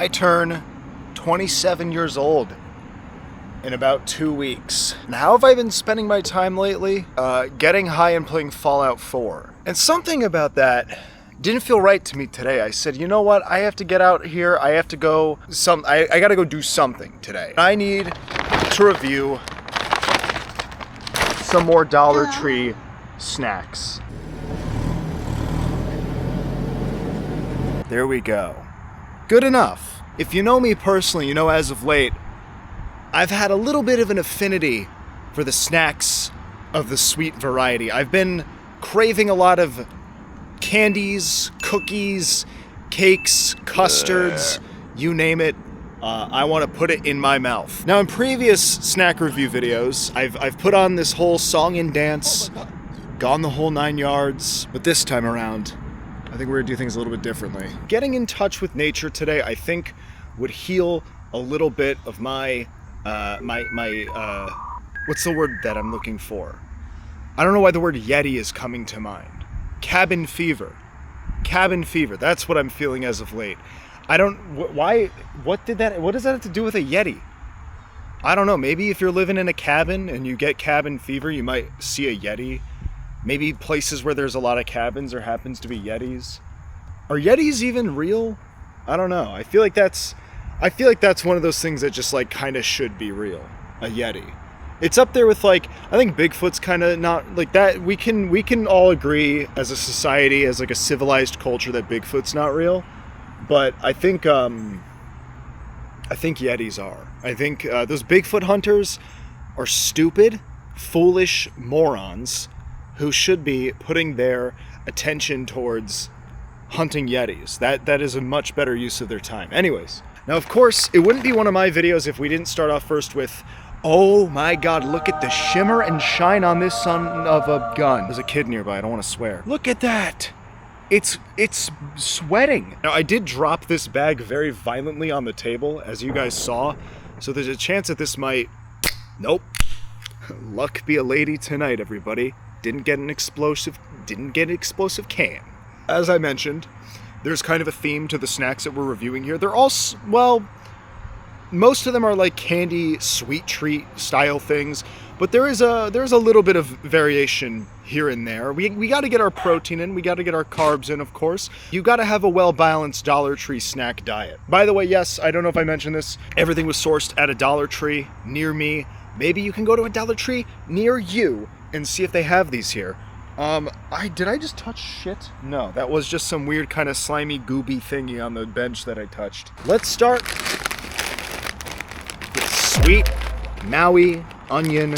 I turn 27 years old in about 2 weeks. And how have I been spending my time lately? Getting high and playing Fallout 4. And something about that didn't feel right to me today. I said, you know what? I have to get out here. I have to go I gotta go do something today. I need to review some more Dollar Tree snacks. There we go. Good enough. If you know me personally, you know as of late, I've had a little bit of an affinity for the snacks of the sweet variety. I've been craving a lot of candies, cookies, cakes, custards, you name it. I want to put it in my mouth. Now, in previous snack review videos, I've put on this whole song and dance, gone the whole 9 yards, but this time around, I think we're gonna do things a little bit differently. Getting in touch with nature today, I think, would heal a little bit of my what's the word that I'm looking for? I don't know why the word Yeti is coming to mind. Cabin fever. Cabin fever. That's what I'm feeling as of late. I don't, what does that have to do with a Yeti? I don't know. Maybe if you're living in a cabin and you get cabin fever, you might see a Yeti. Maybe places where there's a lot of cabins there happens to be Yetis. Are Yetis even real? I don't know. I feel like that's one of those things that just like kind of should be real. A Yeti. It's up there with like, I think Bigfoot's kind of not like that. We can all agree as a society, as like a civilized culture, that Bigfoot's not real. But I think Yetis are. I think those Bigfoot hunters are stupid, foolish morons who should be putting their attention towards hunting Yetis. That is a much better use of their time. Anyways, now of course, it wouldn't be one of my videos if we didn't start off first with, oh my god, look at the shimmer and shine on this son of a gun. There's a kid nearby, I don't want to swear. Look at that! It's sweating. Now, I did drop this bag very violently on the table, as you guys saw, so there's a chance that this might... Nope. Luck be a lady tonight, everybody. Didn't get an explosive can. As I mentioned, there's kind of a theme to the snacks that we're reviewing here. They're all, well, most of them are like candy, sweet treat style things, but there's a little bit of variation here and there. We got to get our protein in, we got to get our carbs in, of course. You got to have a well-balanced Dollar Tree snack diet. By the way, yes, I don't know if I mentioned this, everything was sourced at a Dollar Tree near me. Maybe you can go to a Dollar Tree near you and see if they have these here. Did I just touch shit? No, that was just some weird kind of slimy gooby thingy on the bench that I touched. Let's start with sweet Maui onion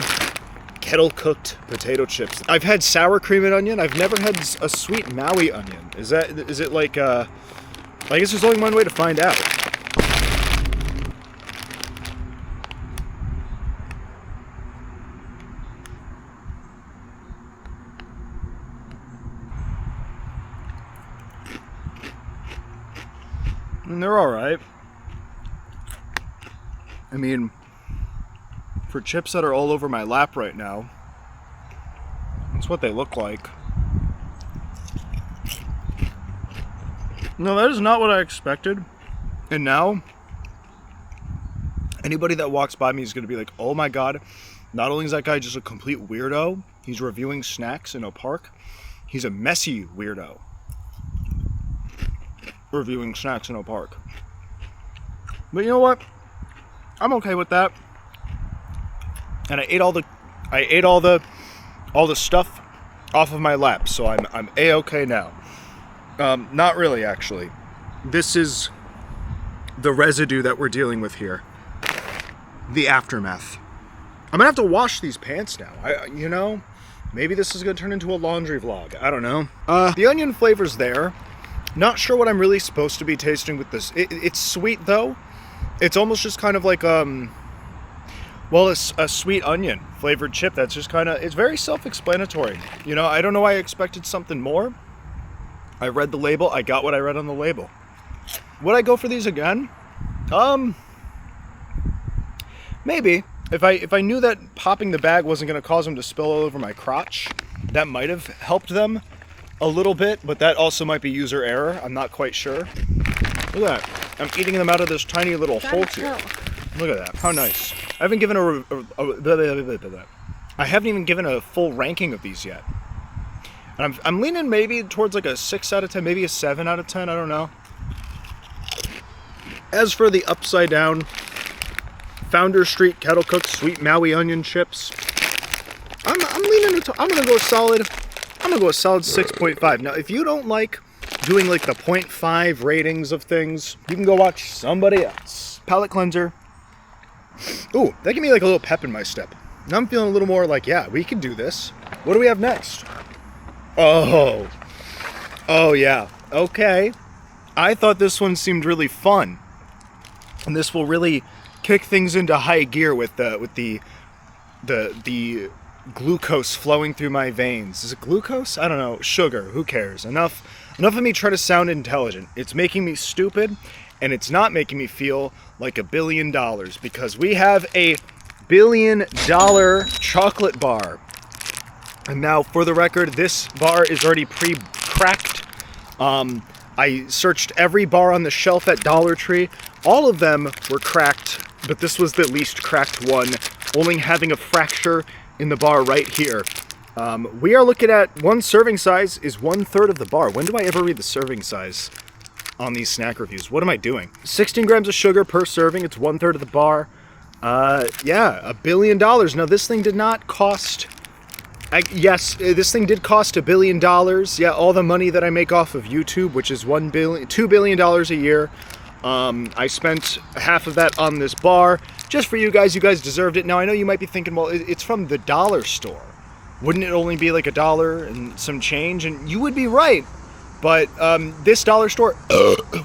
kettle cooked potato chips. I've had sour cream and onion. I've never had a sweet Maui onion. Is it like, I guess there's only one way to find out. And they're alright. I mean, for chips that are all over my lap right now, that's what they look like. No, that is not what I expected. And now, anybody that walks by me is going to be like, oh my god, not only is that guy just a complete weirdo, he's reviewing snacks in a park, he's a messy weirdo. Reviewing snacks in a park. But you know what? I'm okay with that. And I ate all the stuff off of my lap, so I'm A-okay now. Not really, actually. This is the residue that we're dealing with here. The aftermath. I'm gonna have to wash these pants now. You know, maybe this is gonna turn into a laundry vlog. I don't know. The onion flavor's there. Not sure what I'm really supposed to be tasting with this. It's sweet though. It's almost just kind of like well, a sweet onion flavored chip. That's just kind of, it's very self-explanatory. You know, I don't know why I expected something more. I read the label. I got what I read on the label. Would I go for these again? Maybe. If I knew that popping the bag wasn't going to cause them to spill all over my crotch, that might have helped them a little bit, but that also might be user error. I'm not quite sure. Look at that. I'm eating them out of this tiny little hole here. Look at that. How nice. I haven't given I haven't even given a full ranking of these yet. And I'm leaning maybe towards like a 6 out of 10, maybe a 7 out of 10, I don't know. As for the upside down Founder Street Kettle Cooked Sweet Maui Onion Chips, I'm leaning I'm gonna go a solid 6.5. Now if you don't like doing like the 0.5 ratings of things, you can go watch somebody else. Palate cleanser. Ooh, that gave me like a little pep in my step. Now I'm feeling a little more like, yeah, we can do this. What do we have next? Oh yeah, okay. I thought this one seemed really fun, and this will really kick things into high gear with the glucose flowing through my veins. Is it glucose? I don't know. Sugar. Who cares? Enough of me trying to sound intelligent. It's making me stupid, and it's not making me feel like $1 billion, because we have a $1 billion chocolate bar. And now, for the record, this bar is already pre-cracked. I searched every bar on the shelf at Dollar Tree. All of them were cracked, but this was the least cracked one, only having a fracture in the bar right here. We are looking at one serving size is 1/3 of the bar. When do I ever read the serving size on these snack reviews? What am I doing? 16 grams of sugar per serving. It's 1/3 of the bar. Yeah, $1 billion. Now, this thing did not cost... yes, this thing did cost $1 billion. Yeah, all the money that I make off of YouTube, which is $2 billion a year. I spent half of that on this bar just for you guys. You guys deserved it. Now, I know you might be thinking, well, it's from the dollar store. Wouldn't it only be like $1 and some change? And you would be right. But this dollar store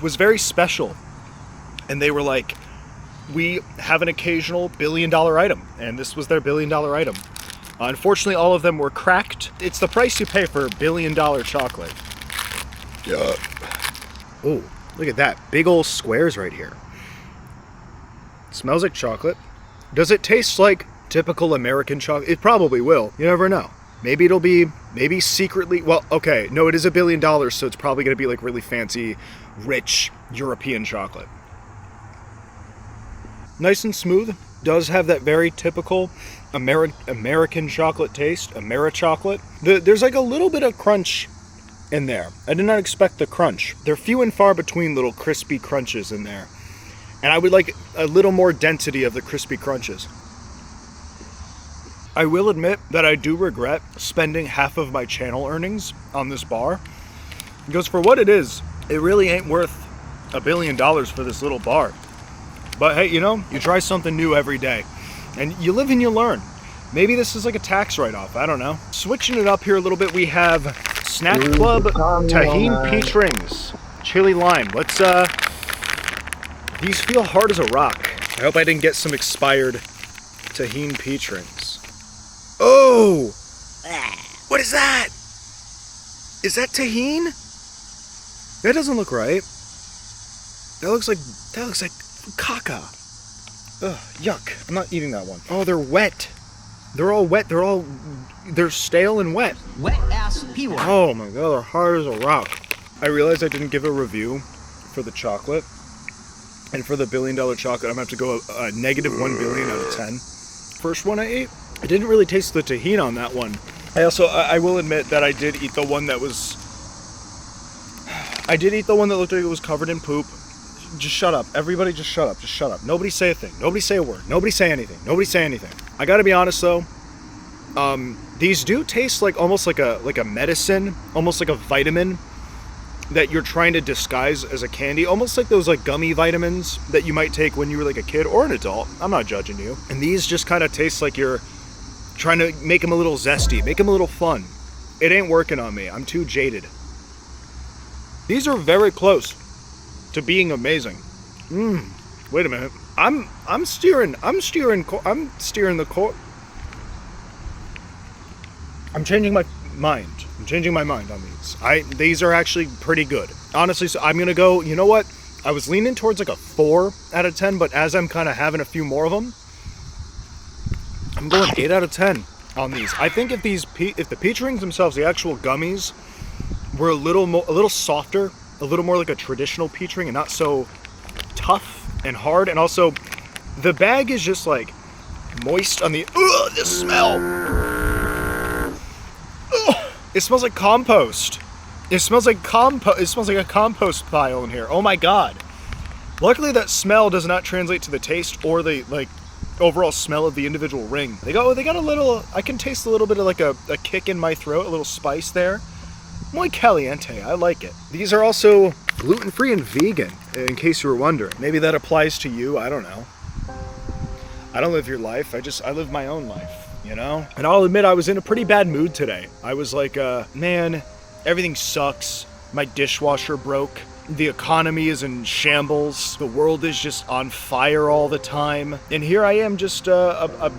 was very special. And they were like, we have an occasional $1 billion item. And this was their $1 billion item. Unfortunately, all of them were cracked. It's the price you pay for $1 billion chocolate. Yeah. Oh, look at that. Big old squares right here. Smells like chocolate. Does it taste like typical American chocolate? It probably will. You never know. Maybe it'll be, maybe secretly, well, okay, no, it is $1 billion, so it's probably going to be like really fancy, rich European chocolate. Nice and smooth. Does have that very typical American chocolate taste, Americhocolate. There's like a little bit of crunch in there. I did not expect the crunch. They're few and far between little crispy crunches in there. And I would like a little more density of the crispy crunches. I will admit that I do regret spending half of my channel earnings on this bar, because for what it is, it really ain't worth $1 billion for this little bar. But hey, you know, you try something new every day, and you live and you learn. Maybe this is like a tax write-off, I don't know. Switching it up here a little bit, we have Snack Club Tajin Peach Rings, Chili Lime. Let's, these feel hard as a rock. I hope I didn't get some expired Tajin Peach Rings. Oh! What is that? Is that Tajin? That doesn't look right. That looks like caca. Ugh, yuck. I'm not eating that one. Oh, they're wet. They're all wet. They're stale and wet. Wet ass P-word. Oh my god, they're hard as a rock. I realized I didn't give a review for the chocolate. And for the $1 billion chocolate, I'm gonna have to go a negative 1 billion out of 10. First one I ate, I didn't really taste the tahini on that one. I will admit that I did eat the one that looked like it was covered in poop. Just shut up. Everybody just shut up. Just shut up. Nobody say a thing. Nobody say a word. Nobody say anything. Nobody say anything. I gotta be honest though, these do taste like almost like a medicine, almost like a vitamin that you're trying to disguise as a candy, almost like those like gummy vitamins that you might take when you were like a kid or an adult. I'm not judging you. And these just kind of taste like you're trying to make them a little zesty, make them a little fun. It ain't working on me. I'm too jaded. These are very close to being amazing. Wait a minute. I'm steering the course. I'm changing my mind. I'm changing my mind on these. These are actually pretty good. Honestly, so I'm gonna go, you know what? I was leaning towards like a 4 out of 10, but as I'm kind of having a few more of them, I'm going 8 out of 10 on these. I think if the peach rings themselves, the actual gummies, were a little softer, a little more like a traditional peach ring, and not so tough and hard, and also the bag is just like moist on the. Ugh, this smell. Ugh, it smells like compost. It smells like It smells like a compost pile in here. Oh my god. Luckily, that smell does not translate to the taste or the overall smell of the individual ring. They got a little. I can taste a little bit of like a kick in my throat, a little spice there. Muy caliente. I like it. These are also gluten-free and vegan, in case you were wondering. Maybe that applies to you. I don't know. I don't live your life. I live my own life, you know? And I'll admit I was in a pretty bad mood today. I was like, man, everything sucks. My dishwasher broke. The economy is in shambles. The world is just on fire all the time. And here I am, just a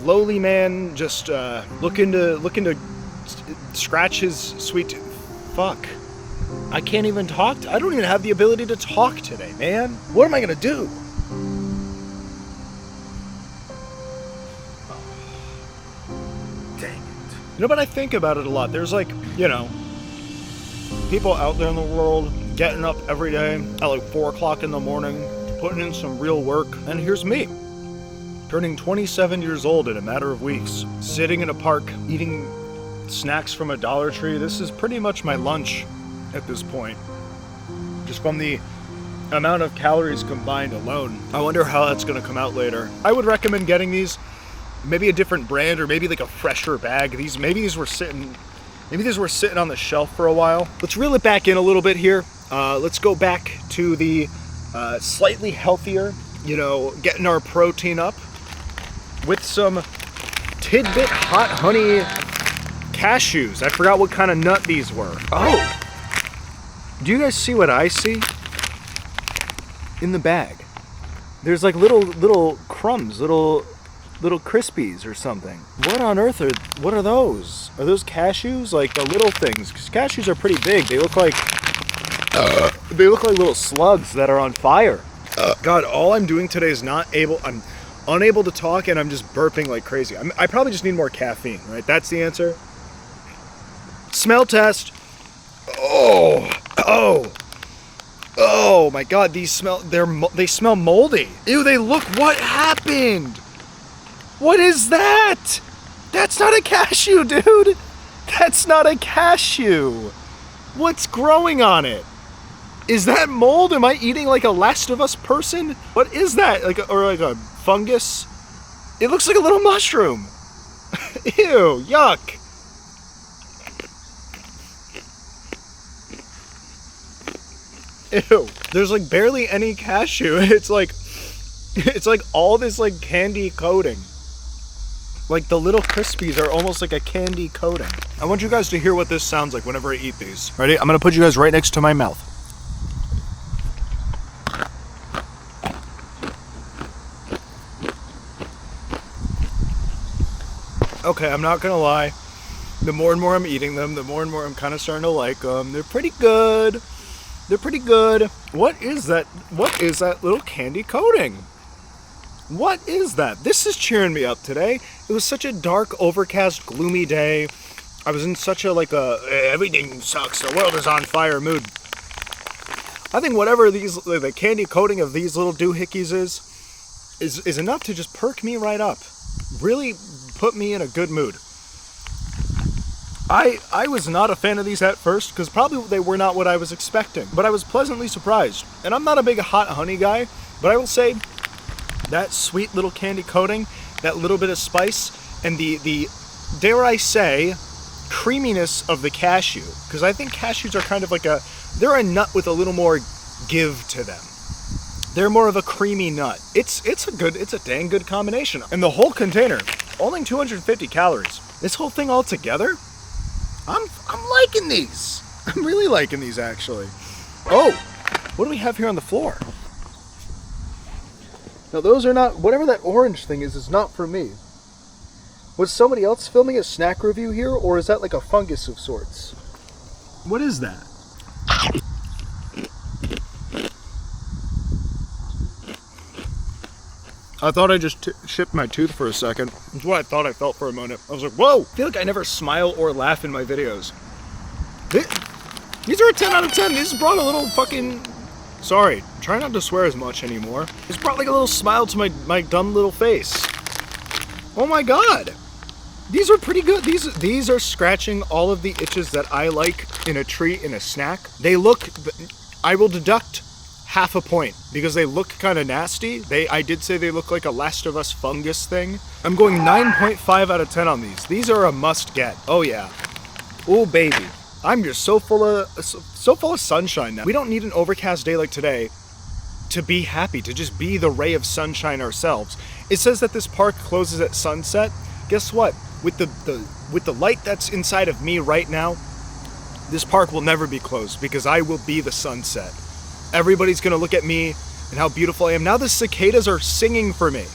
lowly man, just looking to scratch his sweet fuck. I can't even talk. I don't even have the ability to talk today, man. What am I gonna do? Dang it. You know, but I think about it a lot. There's like, you know, people out there in the world getting up every day at like 4 o'clock in the morning, putting in some real work. And here's me, turning 27 years old in a matter of weeks, sitting in a park, eating snacks from a Dollar Tree. This is pretty much my lunch at this point, just from the amount of calories combined alone. I wonder how that's gonna come out later. I would recommend getting these, maybe a different brand or maybe like a fresher bag. Maybe these were sitting on the shelf for a while. Let's reel it back in a little bit here. Let's go back to the slightly healthier, you know, getting our protein up with some Tidbit Hot Honey cashews. I forgot what kind of nut these were. Oh, do you guys see what I see in the bag? There's like little crumbs, little crispies or something. What on earth what are those? Are those cashews? Like the little things? 'Cause cashews are pretty big. They look like little slugs that are on fire. God, all I'm doing today is I'm unable to talk, and I'm just burping like crazy. I probably just need more caffeine, right? That's the answer. Smell test. Oh my god, they smell moldy. Ew, what happened? What is that? That's not a cashew, dude. That's not a cashew. What's growing on it? Is that mold? Am I eating like a Last of Us person? What is that? Like a fungus? It looks like a little mushroom. Ew, yuck. Ew. There's like barely any cashew. It's like all this like candy coating. Like the little crispies are almost like a candy coating. I want you guys to hear what this sounds like whenever I eat these. Ready? I'm gonna put you guys right next to my mouth. Okay, I'm not gonna lie. The more and more I'm eating them, the more and more I'm kind of starting to like them. They're pretty good. They're pretty good. What is that? What is that little candy coating? What is that? This is cheering me up today. It was such a dark, overcast, gloomy day. I was in such a everything sucks, the world is on fire mood. I think whatever the candy coating of these little doohickeys is enough to just perk me right up. Really put me in a good mood. I was not a fan of these at first, because probably they were not what I was expecting, but I was pleasantly surprised. And I'm not a big hot honey guy, but I will say that sweet little candy coating, that little bit of spice, and the dare I say, creaminess of the cashew, because I think cashews are kind of like they're a nut with a little more give to them. They're more of a creamy nut. It's a dang good combination. And the whole container, only 250 calories. This whole thing all together, I'm liking these. I'm really liking these, actually. Oh, what do we have here on the floor? Now those are not, whatever that orange thing is not for me. Was somebody else filming a snack review here, or is that like a fungus of sorts? What is that? I thought I just chipped my tooth for a second. That's what I thought I felt for a moment. I was like, whoa! I feel like I never smile or laugh in my videos. These are a 10 out of 10. These brought a little fucking Sorry, try not to swear as much anymore. It's brought like a little smile to my dumb little face. Oh my god! These are pretty good. These are scratching all of the itches that I like in a treat, in a snack. They look, I will deduct half a point because they look kind of nasty. I did say they look like a Last of Us fungus thing. I'm going 9.5 out of 10 on these. These are a must get. Oh yeah. Oh baby. I'm just so full of sunshine now. We don't need an overcast day like today to be happy, to just be the ray of sunshine ourselves. It says that this park closes at sunset. Guess what? With the light that's inside of me right now, this park will never be closed because I will be the sunset. Everybody's gonna look at me and how beautiful I am. Now the cicadas are singing for me.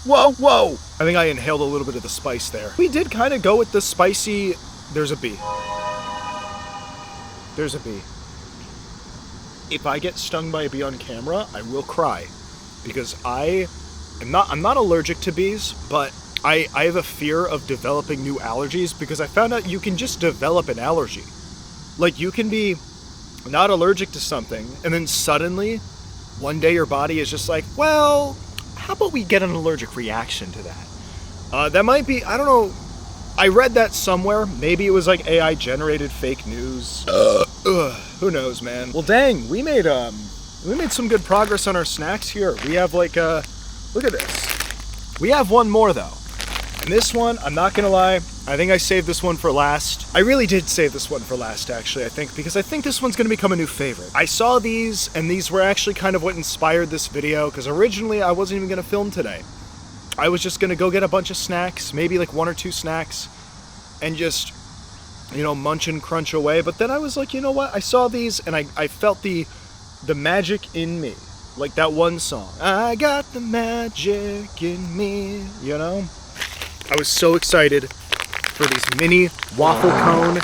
Whoa, whoa! I think I inhaled a little bit of the spice there. We did kind of go with the spicy... There's a bee. There's a bee. If I get stung by a bee on camera, I will cry. Because I'm not allergic to bees, but I have a fear of developing new allergies because I found out you can just develop an allergy. Like, you can be not allergic to something, and then suddenly, one day your body is just like, well, how about we get an allergic reaction to that? That might be, I don't know, I read that somewhere. Maybe it was like AI-generated fake news. Who knows, man? Well, dang, we made some good progress on our snacks here. We have like, look at this. We have one more, though. And this one, I'm not gonna lie, I think I saved this one for last. I really did save this one for last, actually, I think, because I think this one's gonna become a new favorite. I saw these, and these were actually kind of what inspired this video, because originally I wasn't even gonna film today. I was just gonna go get a bunch of snacks, maybe like 1 or 2 snacks, and just, you know, munch and crunch away. But then I was like, you know what? I saw these, and I felt the magic in me. Like that one song, I got the magic in me, you know? I was so excited for these mini waffle cone.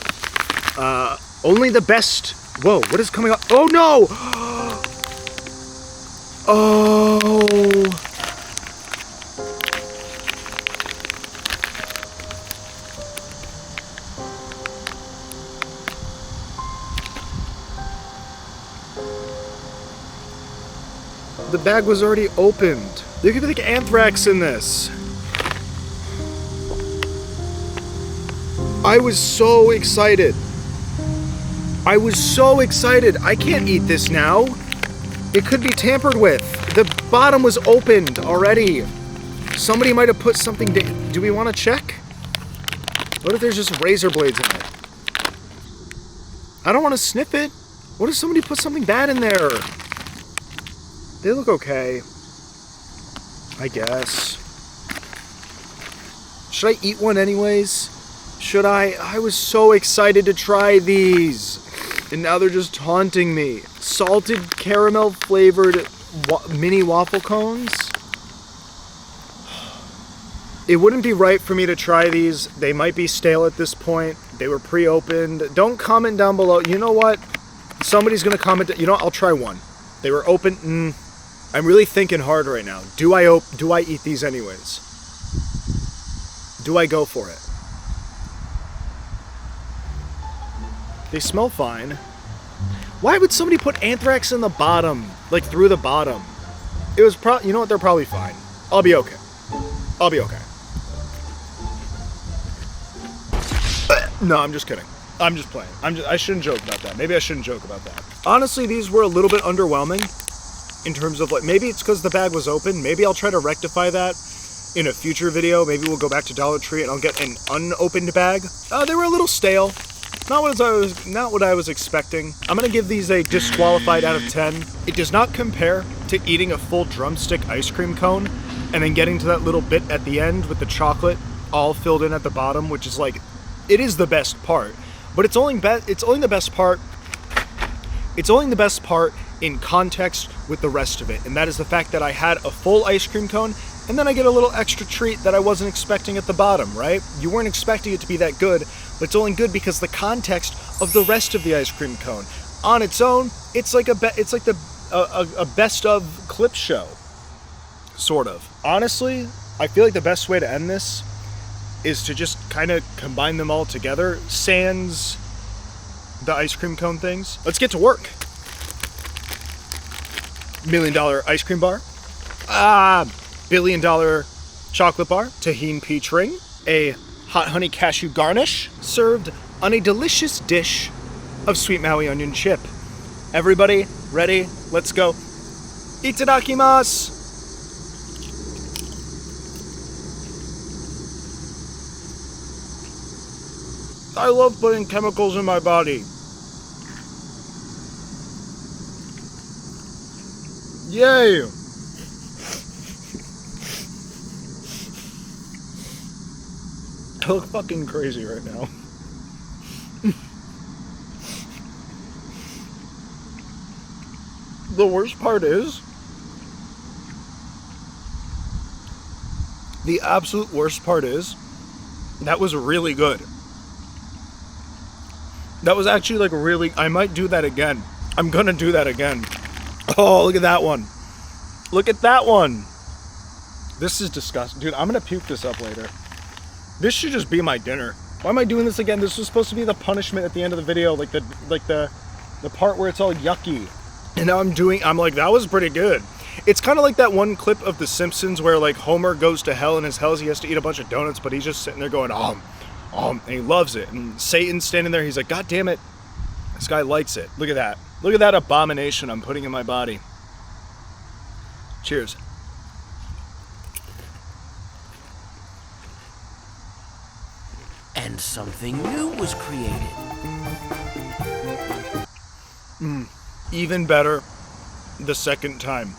Only the best. Whoa, what is coming up? Oh no! Oh. The bag was already opened. There could be like anthrax in this. I was so excited. I was so excited. I can't eat this now. It could be tampered with. The bottom was opened already. Somebody might have put something down. Do we want to check? What if there's just razor blades in it? I don't want to sniff it. What if somebody put something bad in there? They look okay, I guess. Should I eat one anyways? Should I? I was so excited to try these, and now they're just taunting me. Salted caramel flavored mini waffle cones? It wouldn't be right for me to try these. They might be stale at this point. They were pre-opened. Don't comment down below. You know what? Somebody's gonna comment. You know, I'll try one. They were open. I'm really thinking hard right now. Do I eat these anyways? Do I go for it? They smell fine. Why would somebody put anthrax in the bottom? Like through the bottom? It was you know what? They're probably fine. I'll be okay. I'll be okay. No, I'm just kidding. I'm just playing. I shouldn't joke about that. Maybe I shouldn't joke about that. Honestly, these were a little bit underwhelming. In terms of like, maybe it's because the bag was open. Maybe I'll try to rectify that in a future video. Maybe we'll go back to Dollar Tree and I'll get an unopened bag. They were a little stale. Not what I was expecting. I'm gonna give these a disqualified out of 10. It does not compare to eating a full drumstick ice cream cone and then getting to that little bit at the end with the chocolate all filled in at the bottom, which is like, it is the best part. But it's only the best part. It's only the best part in context with the rest of it, and that is the fact that I had a full ice cream cone, and then I get a little extra treat that I wasn't expecting at the bottom, right? You weren't expecting it to be that good, but it's only good because the context of the rest of the ice cream cone. On its own, it's like a best of clip show, sort of. Honestly, I feel like the best way to end this is to just kind of combine them all together, sans the ice cream cone things. Let's get to work. $1 million ice cream bar. $1 billion chocolate bar. Tahini peach ring. A hot honey cashew garnish. Served on a delicious dish of sweet Maui onion chip. Everybody, ready? Let's go. Itadakimasu! I love putting chemicals in my body. Yay! I look fucking crazy right now. The worst part is, the absolute worst part is, that was really good. That was actually like really, I might do that again. I'm gonna do that again. Oh, look at that one. Look at that one. This is disgusting. Dude, I'm gonna puke this up later. This should just be my dinner. Why am I doing this again? This was supposed to be the punishment at the end of the video, like the part where it's all yucky. And now I'm like, that was pretty good. It's kind of like that one clip of The Simpsons where like Homer goes to hell and his hell is he has to eat a bunch of donuts, but he's just sitting there going, and he loves it. And Satan's standing there, he's like, God damn it, this guy likes it. Look at that. Look at that abomination I'm putting in my body. Cheers. And something new was created. Even better the second time.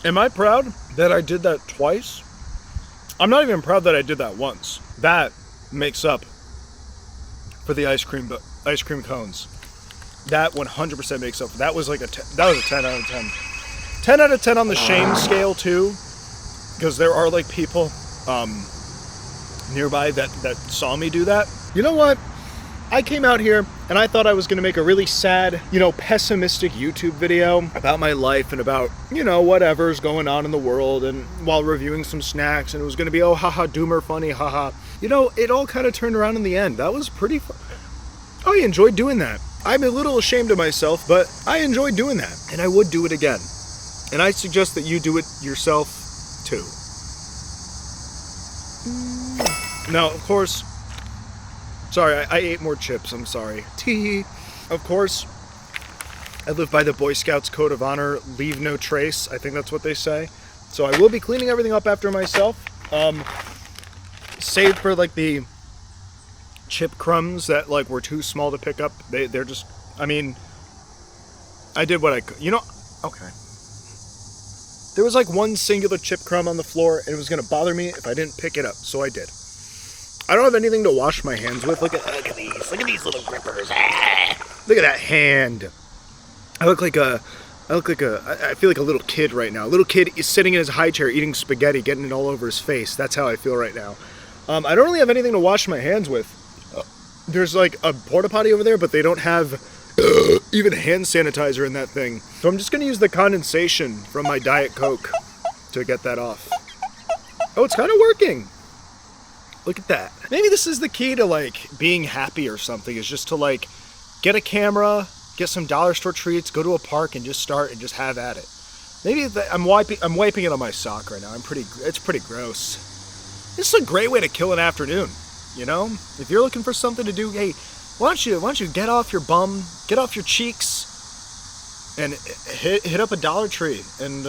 Am I proud that I did that twice? I'm not even proud that I did that once. That makes up for the ice cream cones. That 100% makes up. That was like that was a 10 out of 10. 10 out of 10 on the shame scale too, because there are like people nearby that saw me do that. You know what? I came out here and I thought I was going to make a really sad, pessimistic YouTube video about my life and about, whatever's going on in the world, and while reviewing some snacks, and it was going to be, oh, haha, doomer funny, haha. It all kind of turned around in the end. That was pretty fun. I enjoyed doing that. I'm a little ashamed of myself, but I enjoyed doing that, and I would do it again. And I suggest that you do it yourself, too. Now, of course, sorry, I ate more chips, I'm sorry. Tee. Of course, I live by the Boy Scouts Code of Honor, leave no trace. I think that's what they say. So I will be cleaning everything up after myself. Save for like the chip crumbs that like were too small to pick up. They're just, I did what I could. Okay. There was like one singular chip crumb on the floor, and it was going to bother me if I didn't pick it up, so I did. I don't have anything to wash my hands with. Look at these little grippers. Look at that hand. I feel like a little kid right now. A little kid is sitting in his high chair eating spaghetti, getting it all over his face. That's how I feel right now. I don't really have anything to wash my hands with. There's like a porta potty over there, but they don't have even hand sanitizer in that thing. So I'm just going to use the condensation from my Diet Coke to get that off. Oh, it's kind of working. Look at that. Maybe this is the key to like being happy or something, is just to like get a camera, get some dollar store treats, go to a park and just start and just have at it. Maybe I'm wiping it on my sock right now. It's pretty gross. This is a great way to kill an afternoon. If you're looking for something to do, hey, why don't you get off your bum, get off your cheeks, and hit up a Dollar Tree and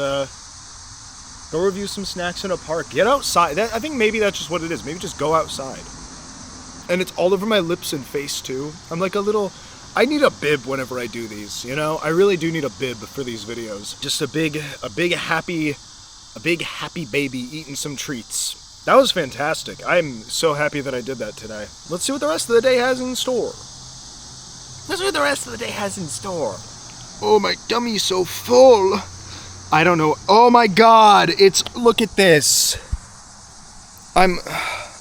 go review some snacks in a park. Get outside. I think maybe that's just what it is. Maybe just go outside. And it's all over my lips and face too. I'm like I need a bib whenever I do these, I really do need a bib for these videos. Just a big happy baby eating some treats. That was fantastic. I'm so happy that I did that today. Let's see what the rest of the day has in store. Oh, my tummy's so full. I don't know. Oh my God, look at this. I'm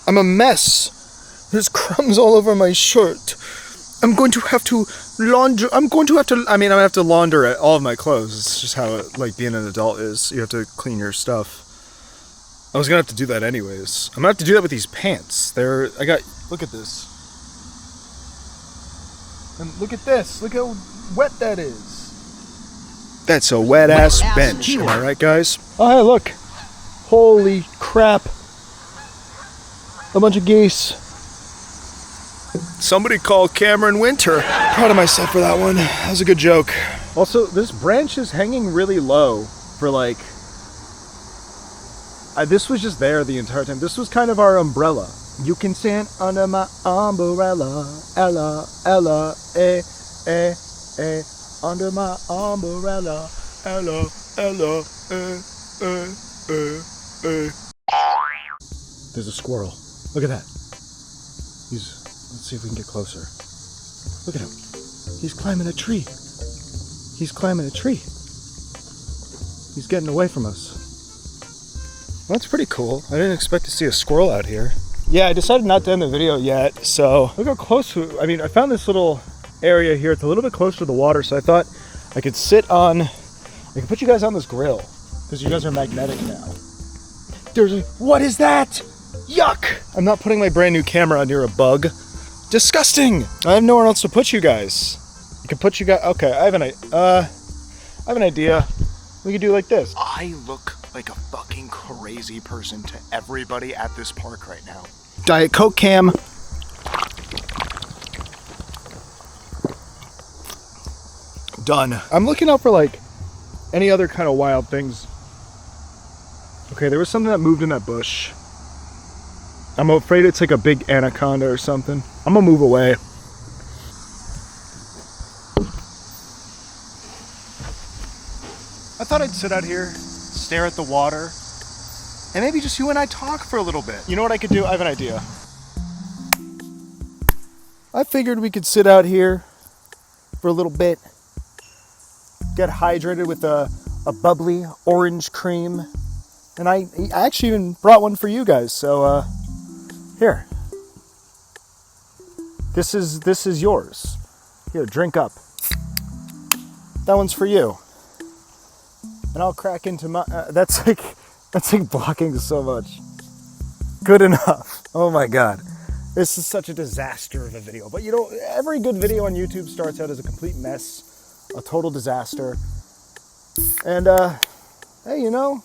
a mess. There's crumbs all over my shirt. I'm going to have to launder all of my clothes. It's just how being an adult is. You have to clean your stuff. I was gonna have to do that anyways. I'm gonna have to do that with these pants. Look at this. And look at this. Look how wet that is. That's a wet-ass bench. Am I right, guys? Oh, hey, look. Holy crap. A bunch of geese. Somebody call Cameron Winter. Proud of myself for that one. That was a good joke. Also, this branch is hanging really low for like... this was just there the entire time. This was kind of our umbrella. You can stand under my umbrella. Ella, Ella, under my umbrella. Ella, Ella, There's a squirrel. Look at that. Let's see if we can get closer. Look at him. He's climbing a tree. He's climbing a tree. He's getting away from us. Well, that's pretty cool. I didn't expect to see a squirrel out here. Yeah, I decided not to end the video yet, so look how close I found this little area here. It's a little bit closer to the water, so I thought I could put you guys on this grill, because you guys are magnetic now. What is that? Yuck! I'm not putting my brand new camera near a bug. Disgusting! I have nowhere else to put you guys. Okay, I have an idea. We could do like this. I look like a fucking crazy person to everybody at this park right now. Diet Coke Cam. Done. I'm looking out for like any other kind of wild things. Okay, there was something that moved in that bush. I'm afraid it's like a big anaconda or something. I'm gonna move away. I thought I'd sit out here, stare at the water, and maybe just you and I talk for a little bit. You know what I could do? I have an idea. I figured we could sit out here for a little bit, get hydrated with a bubbly orange cream, and I actually even brought one for you guys, so here. This is yours. Here, drink up. That one's for you. And I'll crack into my... that's like blocking so much. Good enough. Oh my god. This is such a disaster of a video. But you know, every good video on YouTube starts out as a complete mess. A total disaster. And, hey, you know,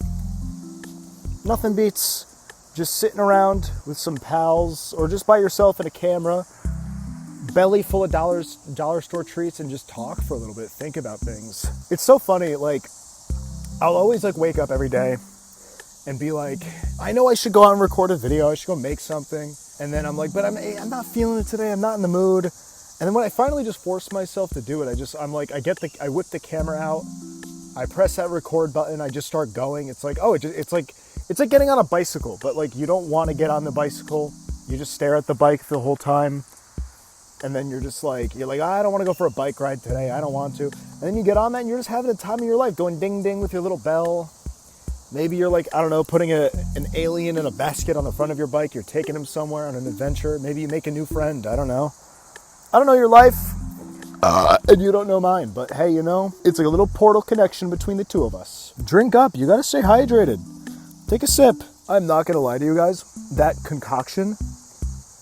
nothing beats just sitting around with some pals or just by yourself and a camera, belly full of dollar store treats, and just talk for a little bit, think about things. It's so funny, like, I'll always like wake up every day and be like, I know I should go out and record a video, I should go make something, and then I'm like, but I'm not feeling it today, I'm not in the mood. And then when I finally just force myself to do it, I whip the camera out, I press that record button, I just start going. It's like, oh, it's like getting on a bicycle, but like you don't want to get on the bicycle. You just stare at the bike the whole time. And then you're like, I don't want to go for a bike ride today. I don't want to. And then you get on that and you're just having the time of your life, going ding ding with your little bell. Maybe you're like, I don't know, putting an alien in a basket on the front of your bike. You're taking him somewhere on an adventure. Maybe you make a new friend. I don't know. I don't know your life. And you don't know mine. But hey, you know, it's like a little portal connection between the two of us. Drink up. You got to stay hydrated. Take a sip. I'm not going to lie to you guys. That concoction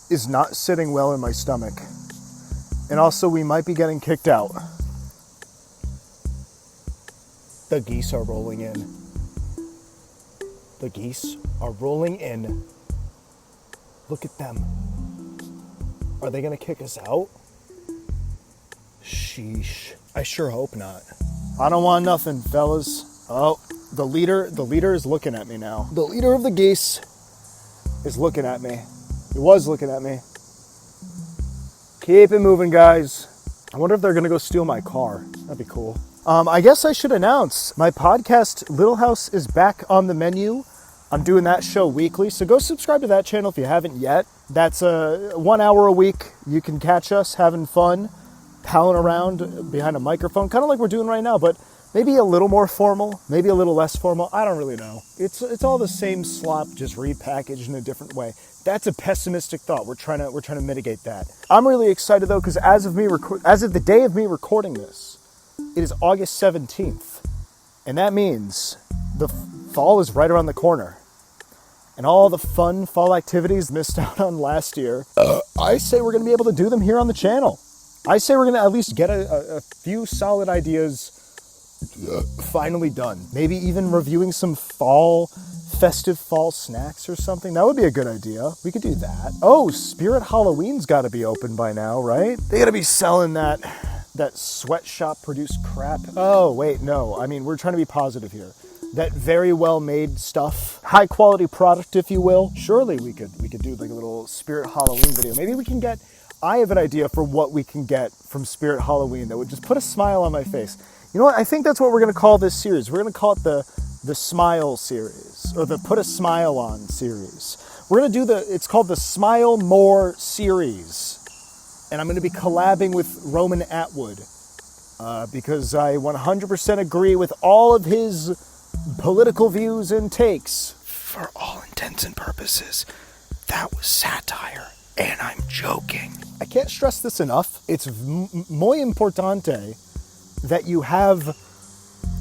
is not sitting well in my stomach. And also, we might be getting kicked out. The geese are rolling in. The geese are rolling in. Look at them. Are they going to kick us out? Sheesh. I sure hope not. I don't want nothing, fellas. Oh, the leader is looking at me now. The leader of the geese is looking at me. He was looking at me. Keep it moving, guys. I wonder if they're going to go steal my car. That'd be cool. I guess I should announce my podcast, Little House, is back on the menu. I'm doing that show weekly, so go subscribe to that channel if you haven't yet. That's 1 hour a week. You can catch us having fun, palling around behind a microphone, kind of like we're doing right now, but maybe a little more formal, maybe a little less formal. I don't really know. It's all the same slop, just repackaged in a different way. That's a pessimistic thought. We're trying to mitigate that. I'm really excited though, because as of the day of me recording this, it is August 17th, and that means the fall is right around the corner. And all the fun fall activities missed out on last year, I say we're going to be able to do them here on the channel. I say we're going to at least get a few solid ideas finally done. Maybe even reviewing some festive fall snacks or something. That would be a good idea. We could do that. Oh, Spirit Halloween's got to be open by now, right? They got to be selling that sweatshop produced crap. Oh, wait, no. I mean, we're trying to be positive here. That very well made stuff, high quality product, if you will. Surely we could do like a little Spirit Halloween video. Maybe we can get, I have an idea for what we can get from Spirit Halloween that would just put a smile on my face. You know what? I think that's what we're going to call this series. We're going to call it the Smile series, or the Put a Smile On series. We're going to do it's called the Smile More series. And I'm going to be collabing with Roman Atwood because I 100% agree with all of his political views and takes. For all intents and purposes, that was satire, and I'm joking. I can't stress this enough. It's muy importante that you have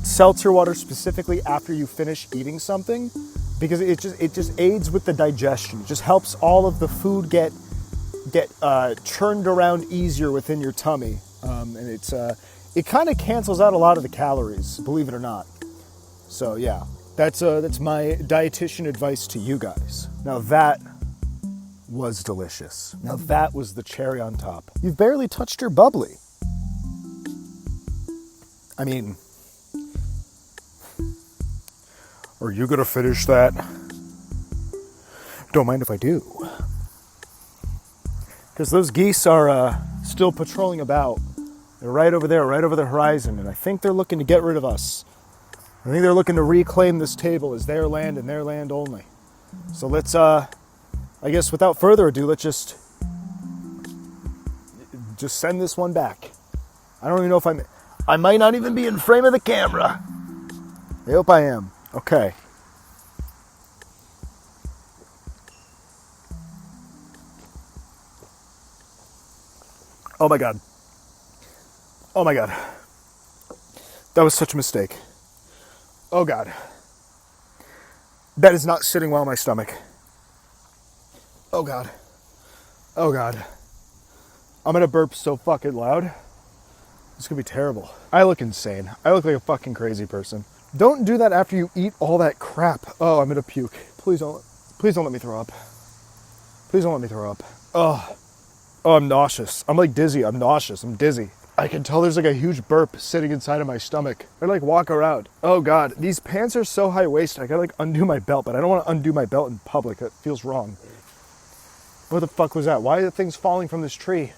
seltzer water specifically after you finish eating something, because it just aids with the digestion. It just helps all of the food get churned around easier within your tummy, and it kind of cancels out a lot of the calories, believe it or not. So yeah, that's my dietitian advice to you guys. Now that was delicious. Now that was the cherry on top. You've barely touched your bubbly. I mean, are you gonna finish that? Don't mind if I do. Because those geese are still patrolling about. They're right over there, right over the horizon, and I think they're looking to get rid of us. I think they're looking to reclaim this table as their land and their land only. So let's, I guess without further ado, let's just send this one back. I don't even know if I might not even be in frame of the camera. I hope I am. Okay. Oh my God. Oh my God. That was such a mistake. Oh God. That is not sitting well in my stomach. Oh God. Oh God. I'm gonna burp so fucking loud. It's gonna be terrible. I look insane. I look like a fucking crazy person. Don't do that after you eat all that crap. Oh, I'm gonna puke. Please don't let me throw up. Please don't let me throw up. Oh, I'm nauseous. I'm like dizzy. I'm nauseous. I'm dizzy. I can tell there's like a huge burp sitting inside of my stomach. I like walk around. Oh God, these pants are so high-waisted. I gotta like undo my belt, but I don't want to undo my belt in public. That feels wrong. What the fuck was that? Why are the things falling from this tree?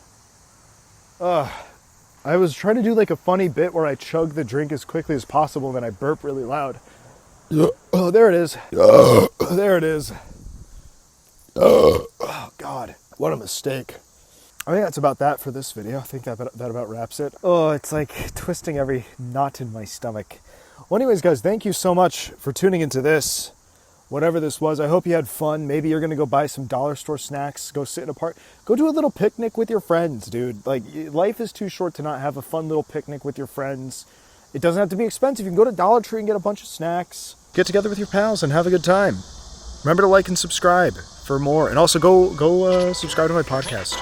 I was trying to do like a funny bit where I chug the drink as quickly as possible, then I burp really loud. Oh, there it is. There it is. Oh God, what a mistake. I think that's about that for this video. I think that about wraps it. Oh, it's like twisting every knot in my stomach. Well, anyways, guys, thank you so much for tuning into this. Whatever this was, I hope you had fun. Maybe you're going to go buy some dollar store snacks, go sit in a park, go do a little picnic with your friends, dude. Like, life is too short to not have a fun little picnic with your friends. It doesn't have to be expensive. You can go to Dollar Tree and get a bunch of snacks. Get together with your pals and have a good time. Remember to like and subscribe for more. And also go subscribe to my podcast.